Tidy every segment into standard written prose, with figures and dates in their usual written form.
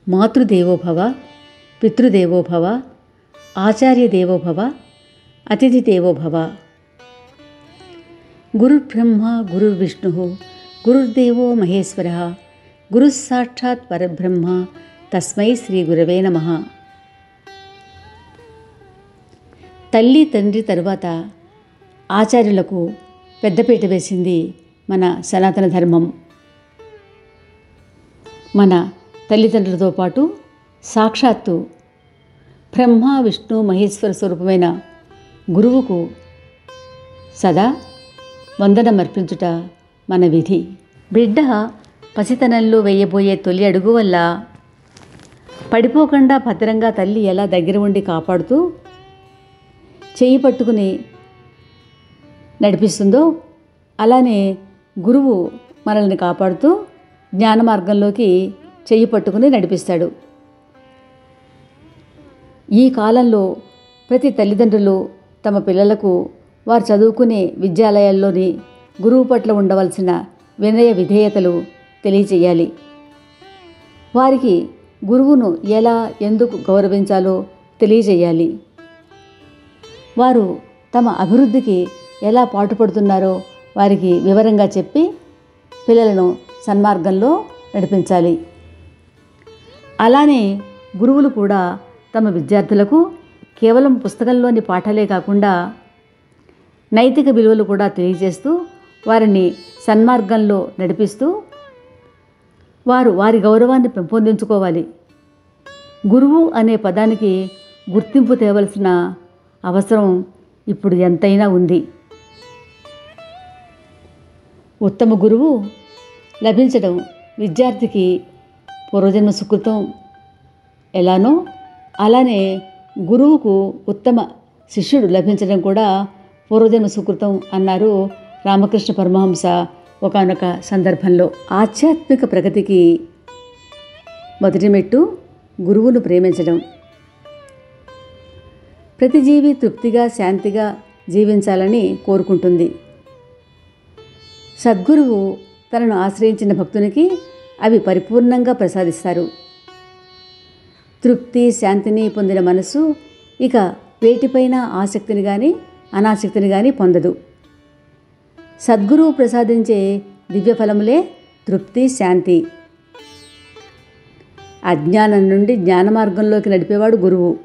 మాతృదేవోభవ, పితృదేవోభవ, ఆచార్యదేవోభవ, అతిథిదేవోభవ. గురుర్బ్రహ్మ గురుర్విష్ణు గురుర్దేవో మహేశ్వర, గురుస్సాక్షాత్ పరబ్రహ్మ, తస్మై శ్రీ గురవే నమః. తల్లి తండ్రి తరువాత ఆచార్యులకు పెద్దపీట వేసింది మన సనాతన ధర్మం. మన తల్లిదండ్రులతో పాటు సాక్షాత్తు బ్రహ్మ విష్ణు మహేశ్వర స్వరూపమైన గురువుకు సదా వందనమర్పించుట మన విధి. బిడ్డ పసితనంలో వేయబోయే తొలి అడుగు వల్ల పడిపోకుండా భద్రంగా తల్లి ఎలా దగ్గర ఉండి కాపాడుతూ చెయ్యి పట్టుకుని నడిపిస్తుందో, అలానే గురువు మనల్ని కాపాడుతూ జ్ఞాన మార్గంలోకి చెయ్యి పట్టుకుని నడిపిస్తాడు. ఈ కాలంలో ప్రతి తల్లిదండ్రులు తమ పిల్లలకు వారు చదువుకునే విద్యాలయాల్లోని గురువు పట్ల ఉండవలసిన వినయ విధేయతలు తెలియచేయాలి. వారికి గురువును ఎలా ఎందుకు గౌరవించాలో తెలియజేయాలి. వారు తమ అభివృద్ధికి ఎలా పాటుపడుతున్నారో వారికి వివరంగా చెప్పి పిల్లలను సన్మార్గంలో నడిపించాలి. అలానే గురువులు కూడా తమ విద్యార్థులకు కేవలం పుస్తకంలోని పాఠాలే కాకుండా నైతిక విలువలు కూడా తెలియజేస్తూ వారిని సన్మార్గంలో నడిపిస్తూ వారి గౌరవాన్ని పెంపొందించుకోవాలి. గురువు అనే పదానికి గుర్తింపు తేవలసిన అవసరం ఇప్పుడు ఎంతైనా ఉంది. ఉత్తమ గురువు లభించడం విద్యార్థికి పూర్వజన్మ సుకృతం ఎలానో, అలానే గురువుకు ఉత్తమ శిష్యుడు లభించడం కూడా పూర్వజన్మ సుకృతం అన్నారు రామకృష్ణ పరమహంస ఒకానొక సందర్భంలో. ఆధ్యాత్మిక ప్రగతికి మొదటి మెట్టు గురువును ప్రేమించడం. ప్రతి జీవి తృప్తిగా శాంతిగా జీవించాలని కోరుకుంటుంది. సద్గురువు తనను ఆశ్రయించిన భక్తునికి అవి పరిపూర్ణంగా ప్రసాదిస్తారు. తృప్తి శాంతిని పొందిన మనసు ఇక వేటిపైన ఆసక్తిని కానీ అనాసక్తిని కానీ పొందదు. సద్గురువు ప్రసాదించే దివ్య ఫలములే తృప్తి శాంతి. అజ్ఞానం నుండి జ్ఞాన మార్గంలోకి నడిపేవాడు గురువు.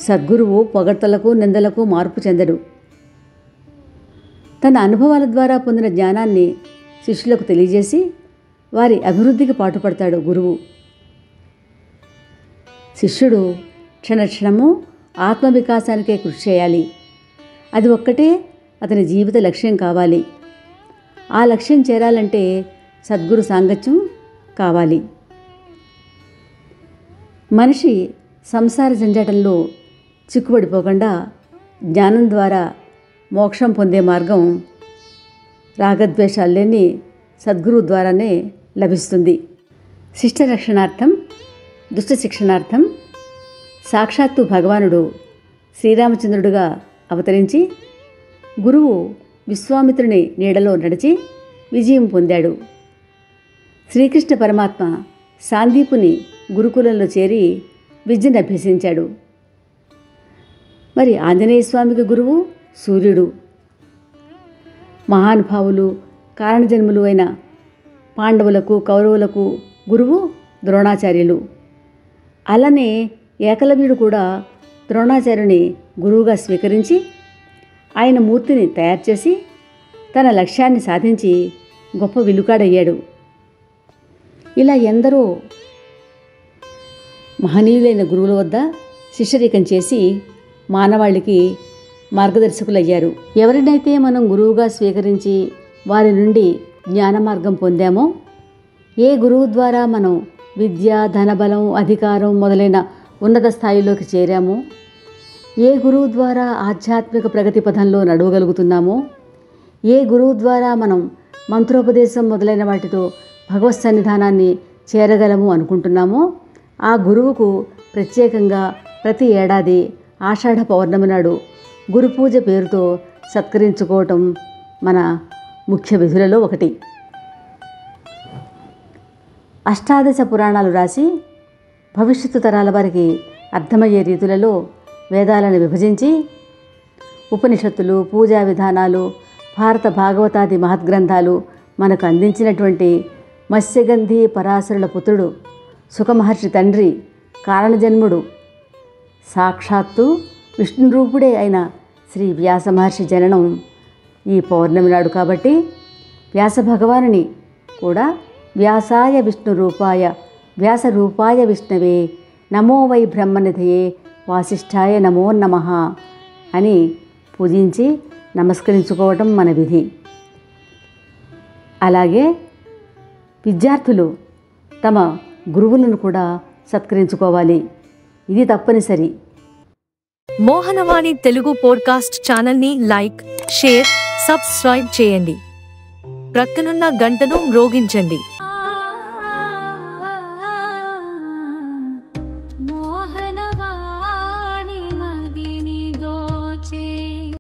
సద్గురువు పొగడ్తలకు నిందలకు మార్పు చెందడు. తన అనుభవాల ద్వారా పొందిన జ్ఞానాన్ని శిష్యులకు తెలియజేసి వారి అభివృద్ధికి పాటుపడతాడు గురువు. శిష్యుడు క్షణక్షణము ఆత్మవికాసానికే కృషి చేయాలి. అది ఒక్కటే అతని జీవిత లక్ష్యం కావాలి. ఆ లక్ష్యం చేరాలంటే సద్గురు సాంగత్యం కావాలి. మనిషి సంసార జంజాటంలో చిక్కుబడిపోకుండా జ్ఞానం ద్వారా మోక్షం పొందే మార్గం రాగద్వేషాలు లేని సద్గురువు ద్వారానే లభిస్తుంది. శిష్ట రక్షణార్థం దుష్ట శిక్షణార్థం సాక్షాత్తు భగవానుడు శ్రీరామచంద్రుడుగా అవతరించి గురువు విశ్వామిత్రుని నీడలో నడిచి విజయం పొందాడు. శ్రీకృష్ణ పరమాత్మ సాందీపుని గురుకులంలో చేరి విద్యను అభ్యసించాడు. మరి ఆంజనేయ స్వామికి గురువు సూర్యుడు. మహానుభావులు కారణజన్ములు అయిన పాండవులకు కౌరవులకు గురువు ద్రోణాచార్యులు. అలానే ఏకలవ్యుడు కూడా ద్రోణాచార్యుని గురువుగా స్వీకరించి ఆయన మూర్తిని తయారు చేసి తన లక్ష్యాన్ని సాధించి గొప్ప విలుకాడయ్యాడు. ఇలా ఎందరో మహనీయులైన గురువుల వద్ద శిష్యరికం చేసి మానవాళికి మార్గదర్శకులయ్యారు. ఎవరినైతే మనం గురువుగా స్వీకరించి వారి నుండి జ్ఞాన మార్గం పొందామో, ఏ గురువు ద్వారా మనం విద్య ధనబలం అధికారం మొదలైన ఉన్నత స్థాయిలోకి చేరామో, ఏ గురువు ద్వారా ఆధ్యాత్మిక ప్రగతి పథంలో నడవగలుగుతున్నామో, ఏ గురువు ద్వారా మనం మంత్రోపదేశం మొదలైన వాటితో భగవత్ సన్నిధానాన్ని చేరగలము అనుకుంటున్నామో, ఆ గురువుకు ప్రత్యేకంగా ప్రతి ఏడాది ఆషాఢ పౌర్ణమి నాడు గురు పూజ పేరుతో సత్కరించుకోవటం మన ముఖ్య విధులలో ఒకటి. అష్టాదశ పురాణాలు రాసి భవిష్యత్తు తరాల వారికి అర్థమయ్యే రీతులలో వేదాలను విభజించి ఉపనిషత్తులు, పూజా విధానాలు, భారత భాగవతాది మహద్గ్రంథాలు మనకు అందించినటువంటి మత్స్యగంధి పరాశరుల పుత్రుడు, సుఖమహర్షి తండ్రి, కారణజన్ముడు, సాక్షాత్తు విష్ణురూపుడే అయిన శ్రీ వ్యాస మహర్షి జననం ఈ పౌర్ణమి నాడు కాబట్టి వ్యాస భగవానుని కూడా వ్యాసాయ విష్ణురూపాయ వ్యాసరూపాయ విష్ణవే నమో వై బ్రహ్మనిధయే వాసిష్ఠాయ నమో నమః అని పూజించి నమస్కరించుకోవటం మన విధి. అలాగే విద్యార్థులు తమ గురువులను కూడా సత్కరించుకోవాలి. ఇది తప్పనిసరి. మోహనవాణి తెలుగు పోడ్కాస్ట్ ఛానల్ని లైక్, షేర్, సబ్స్క్రైబ్ చేయండి. ప్రక్కనున్న గంటను మ్రోగించండి. మోహనవాణి.